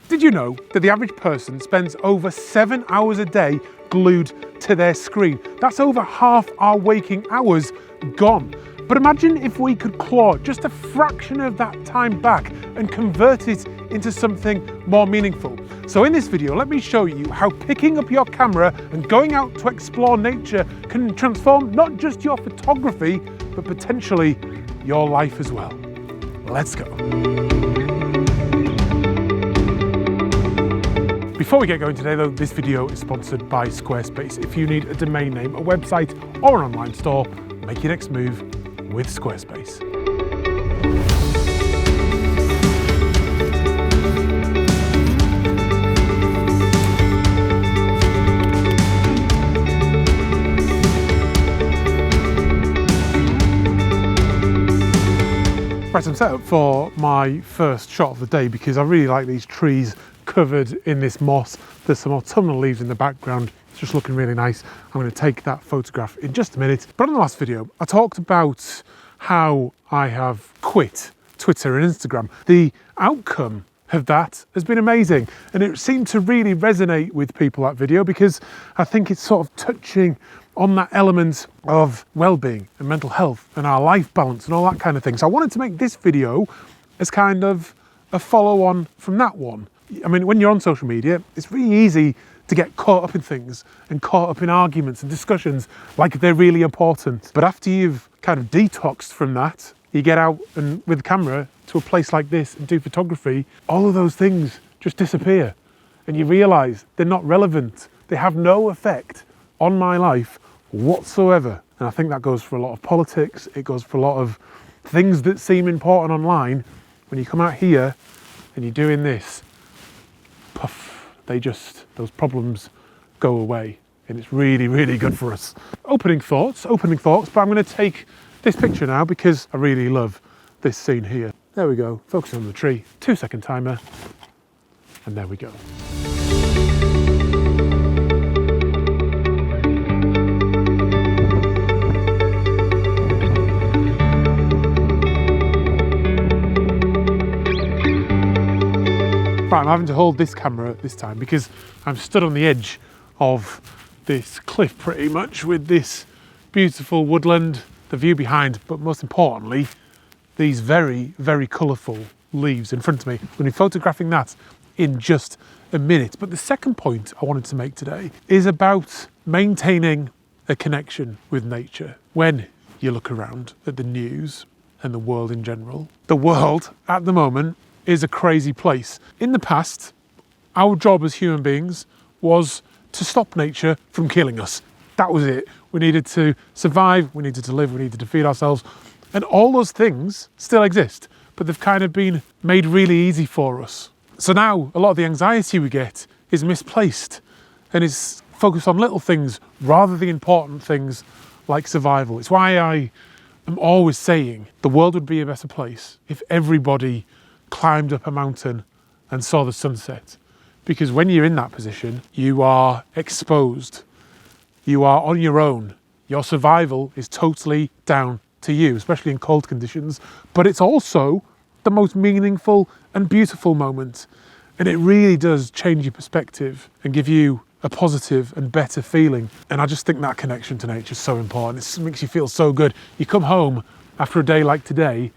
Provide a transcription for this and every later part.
Did you know that the average person spends over 7 hours a day glued to their screen? That's over half our waking hours gone. But imagine if we could claw just a fraction of that time back and convert it into something more meaningful. So in this video, let me show you how picking up your camera and going out to explore nature can transform not just your photography, but potentially your life as well. Let's go. Before we get going today though, this video is sponsored by Squarespace. If you need a domain name, a website or an online store, make your next move with Squarespace. Right, I'm set up for my first shot of the day because I really like these trees covered in this moss. There's some autumnal leaves in the background. It's just looking really nice. I'm going to take that photograph in just a minute. But in the last video, I talked about how I have quit Twitter and Instagram. The outcome of that has been amazing. And it seemed to really resonate with people, that video, because I think it's sort of touching on that element of well-being and mental health and our life balance and all that kind of thing. So I wanted to make this video as kind of a follow-on from that one. I mean, when you're on social media, it's really easy to get caught up in things and caught up in arguments and discussions like they're really important. But after you've kind of detoxed from that, you get out and with the camera to a place like this and do photography, all of those things just disappear. And you realise they're not relevant. They have no effect on my life whatsoever. And I think that goes for a lot of politics. It goes for a lot of things that seem important online. When you come out here and you're doing this, puff, those problems go away. And it's really, really good for us. Opening thoughts, but I'm going to take this picture now because I really love this scene here. There we go, focus on the tree, 2-second timer, and there we go. Right, I'm having to hold this camera this time because I'm stood on the edge of this cliff pretty much with this beautiful woodland, the view behind, but most importantly, these very, very colourful leaves in front of me. I'm going to be photographing that in just a minute. But the second point I wanted to make today is about maintaining a connection with nature. When you look around at the news and the world in general, the world at the moment is a crazy place. In the past, our job as human beings was to stop nature from killing us. That was it. We needed to survive, we needed to live, we needed to feed ourselves. And all those things still exist, but they've kind of been made really easy for us. So now a lot of the anxiety we get is misplaced and is focused on little things rather than the important things like survival. It's why I am always saying the world would be a better place if everybody climbed up a mountain and saw the sunset. Because when you're in that position, you are exposed. You are on your own. Your survival is totally down to you, especially in cold conditions. But it's also the most meaningful and beautiful moment. And it really does change your perspective and give you a positive and better feeling. And I just think that connection to nature is so important. It makes you feel so good. You come home after a day like today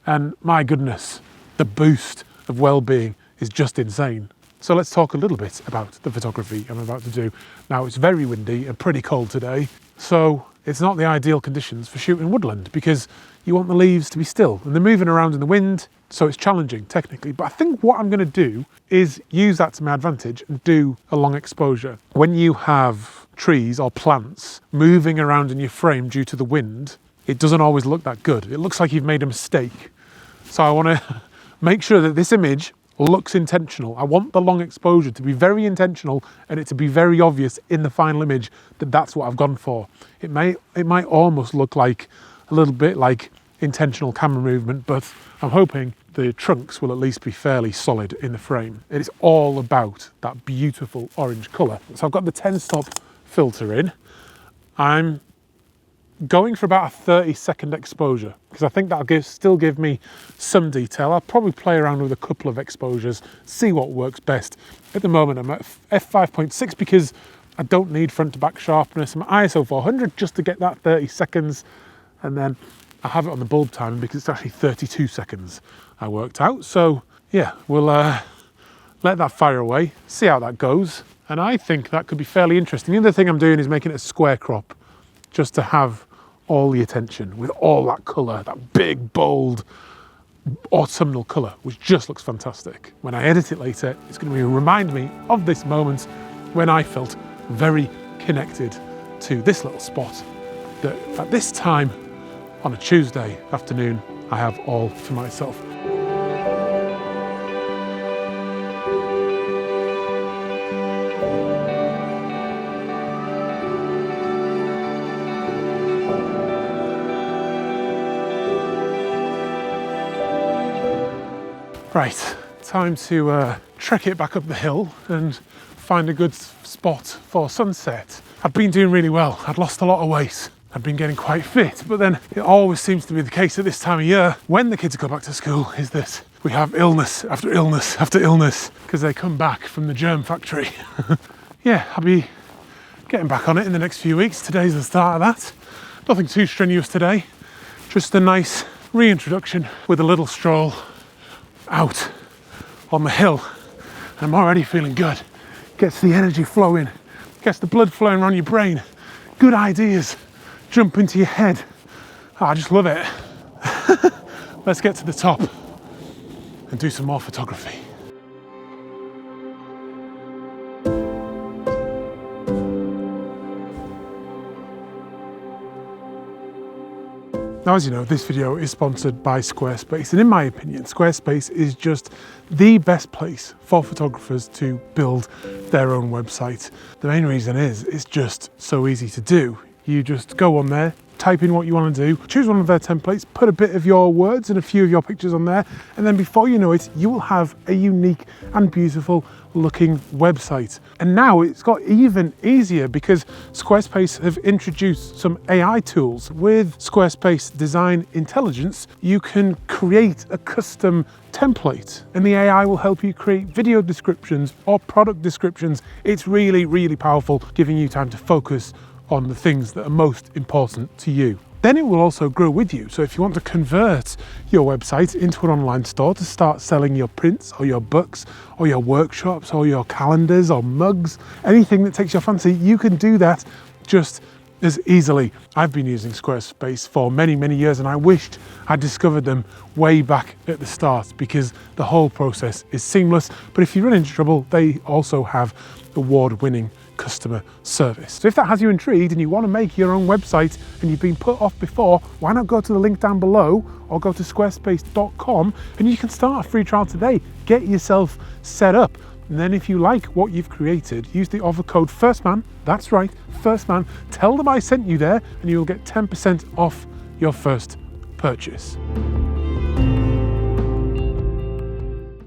and my goodness, the boost of well-being is just insane. So let's talk a little bit about the photography I'm about to do. Now it's very windy and pretty cold today, so it's not the ideal conditions for shooting woodland because you want the leaves to be still and they're moving around in the wind, so it's challenging technically. But I think what I'm going to do is use that to my advantage and do a long exposure. When you have trees or plants moving around in your frame due to the wind, it doesn't always look that good. It looks like you've made a mistake. So I want to make sure that this image looks intentional. I want the long exposure to be very intentional and it to be very obvious in the final image that that's what I've gone for. It might almost look like a little bit like intentional camera movement, but I'm hoping the trunks will at least be fairly solid in the frame. It is all about that beautiful orange colour. So I've got the 10-stop filter in. I'm going for about a 30-second exposure, because I think that'll still give me some detail. I'll probably play around with a couple of exposures, see what works best. At the moment, I'm at f5.6 because I don't need front to back sharpness. I'm at ISO 400 just to get that 30 seconds. And then I have it on the bulb timing because it's actually 32 seconds I worked out. So yeah, we'll let that fire away, see how that goes. And I think that could be fairly interesting. The other thing I'm doing is making it a square crop, just to have all the attention with all that colour, that big, bold, autumnal colour, which just looks fantastic. When I edit it later, it's going to remind me of this moment when I felt very connected to this little spot that at this time on a Tuesday afternoon, I have all to myself. Right, time to trek it back up the hill and find a good spot for sunset. I've been doing really well. I'd lost a lot of weight. I've been getting quite fit, but then it always seems to be the case at this time of year when the kids go back to school is that we have illness after illness after illness because they come back from the germ factory. Yeah, I'll be getting back on it in the next few weeks. Today's the start of that. Nothing too strenuous today, just a nice reintroduction with a little stroll out on the hill. I'm already feeling good. Gets the energy flowing, gets the blood flowing around your brain. Good ideas jump into your head. Oh, I just love it. Let's get to the top and do some more photography. Now, as you know, this video is sponsored by Squarespace, and in my opinion, Squarespace is just the best place for photographers to build their own website. The main reason is it's just so easy to do. You just go on there, type in what you want to do, choose one of their templates, put a bit of your words and a few of your pictures on there, and then before you know it, you will have a unique and beautiful looking website. And now it's got even easier because Squarespace have introduced some AI tools. With Squarespace Design Intelligence, you can create a custom template and the AI will help you create video descriptions or product descriptions. It's really, really powerful, giving you time to focus on the things that are most important to you. Then it will also grow with you. So if you want to convert your website into an online store to start selling your prints or your books or your workshops or your calendars or mugs, anything that takes your fancy, you can do that just as easily. I've been using Squarespace for many, many years and I wished I discovered them way back at the start because the whole process is seamless. But if you run into trouble, they also have award-winning customer service. So if that has you intrigued and you want to make your own website and you've been put off before, why not go to the link down below or go to squarespace.com and you can start a free trial today. Get yourself set up. And then if you like what you've created, use the offer code FIRSTMAN. That's right, FIRSTMAN. Tell them I sent you there and you'll get 10% off your first purchase.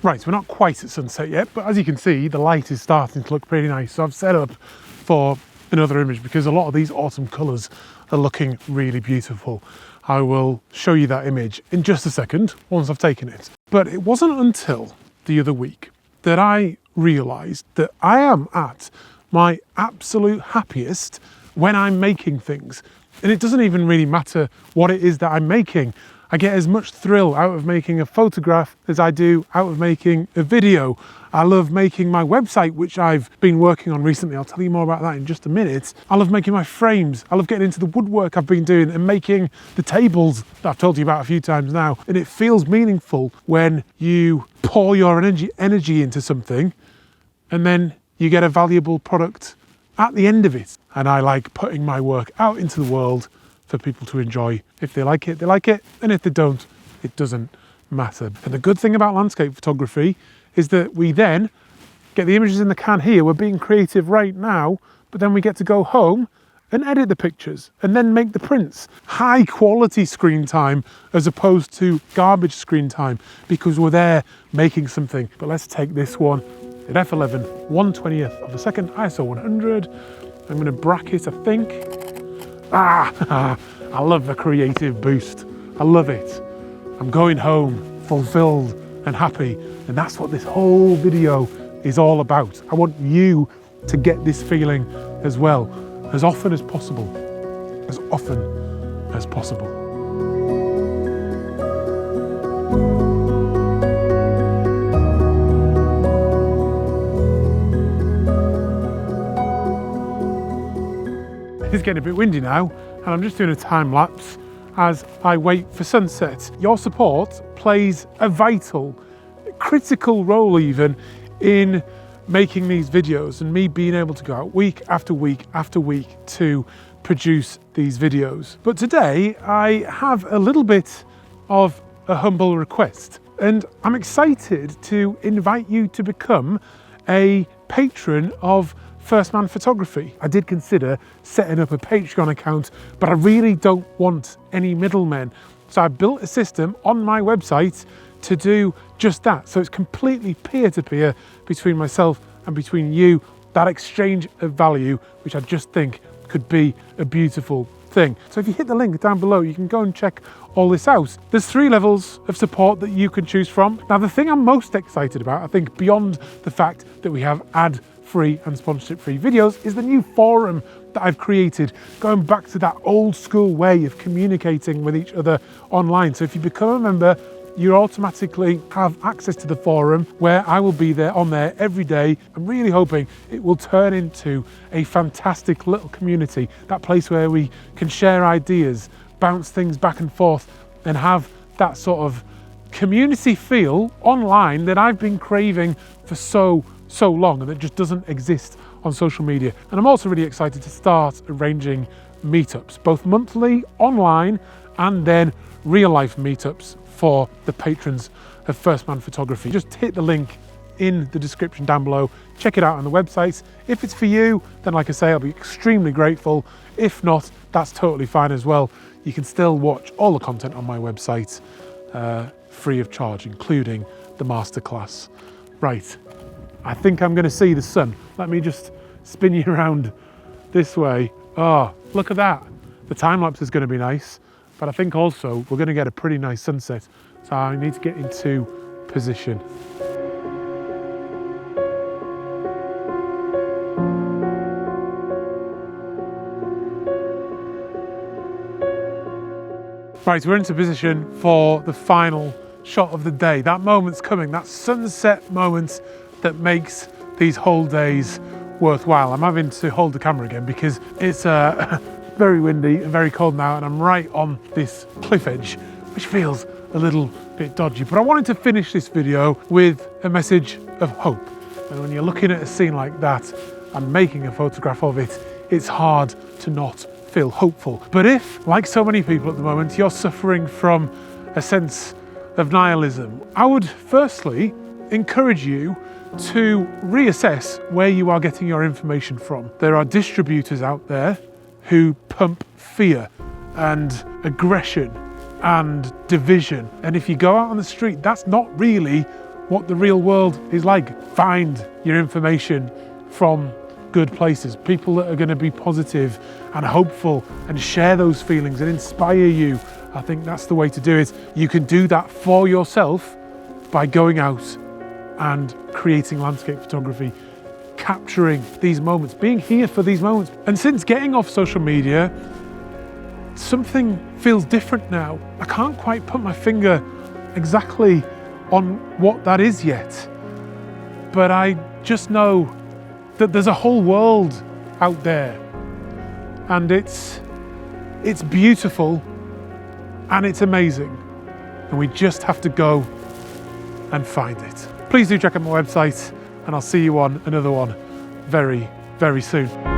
Right, we're not quite at sunset yet, but as you can see, the light is starting to look pretty nice. So I've set up for another image because a lot of these autumn colours are looking really beautiful. I will show you that image in just a second once I've taken it. But it wasn't until the other week that I realised that I am at my absolute happiest when I'm making things. And it doesn't even really matter what it is that I'm making. I get as much thrill out of making a photograph as I do out of making a video. I love making my website, which I've been working on recently. I'll tell you more about that in just a minute. I love making my frames. I love getting into the woodwork I've been doing and making the tables that I've told you about a few times now. And it feels meaningful when you pour your energy into something and then you get a valuable product at the end of it. And I like putting my work out into the world for people to enjoy. If they like it, they like it. And if they don't, it doesn't matter. And the good thing about landscape photography is that we then get the images in the can here. We're being creative right now, but then we get to go home and edit the pictures and then make the prints. High quality screen time as opposed to garbage screen time because we're there making something. But let's take this one at f11, 1/20th of a second, ISO 100. I'm going to bracket, I think. I love a creative boost. I love it. I'm going home fulfilled and happy. And that's what this whole video is all about. I want you to get this feeling as well, as often as possible. As often as possible. It's getting a bit windy now, and I'm just doing a time lapse as I wait for sunset. Your support plays a vital, critical role even in making these videos and me being able to go out week after week after week to produce these videos. But today I have a little bit of a humble request, and I'm excited to invite you to become a patron of First Man Photography. I did consider setting up a Patreon account, but I really don't want any middlemen. So I built a system on my website to do just that. So it's completely peer-to-peer between myself and between you, that exchange of value, which I just think could be a beautiful thing. So if you hit the link down below, you can go and check all this out. There's 3 levels of support that you can choose from. Now, the thing I'm most excited about, I think beyond the fact that we have ad-free and sponsorship-free videos, is the new forum that I've created, going back to that old school way of communicating with each other online. So if you become a member, you automatically have access to the forum where I will be there on there every day. I'm really hoping it will turn into a fantastic little community, that place where we can share ideas, bounce things back and forth, and have that sort of community feel online that I've been craving for so long, and that just doesn't exist on social media. And I'm also really excited to start arranging meetups, both monthly online and then real life meetups for the patrons of First Man Photography. Just hit the link in the description down below, check it out on the website. If it's for you, then like I say, I'll be extremely grateful. If not, that's totally fine as well. You can still watch all the content on my website free of charge, including the masterclass. Right, I think I'm gonna see the sun. Let me just spin you around this way. Oh, look at that. The time lapse is gonna be nice, but I think also we're gonna get a pretty nice sunset. So I need to get into position. Right, we're into position for the final shot of the day. That moment's coming, that sunset moment that makes these whole days worthwhile. I'm having to hold the camera again because it's very windy and very cold now, and I'm right on this cliff edge, which feels a little bit dodgy. But I wanted to finish this video with a message of hope. And when you're looking at a scene like that and making a photograph of it, it's hard to not feel hopeful. But if, like so many people at the moment, you're suffering from a sense of nihilism, I would firstly encourage you to reassess where you are getting your information from. There are distributors out there who pump fear and aggression and division. And if you go out on the street, that's not really what the real world is like. Find your information from good places, people that are going to be positive and hopeful and share those feelings and inspire you. I think that's the way to do it. You can do that for yourself by going out and creating landscape photography, capturing these moments, being here for these moments. And since getting off social media, something feels different now. I can't quite put my finger exactly on what that is yet, but I just know that there's a whole world out there, and it's beautiful and it's amazing, and we just have to go and find it. Please do check out my website, and I'll see you on another one very, very soon.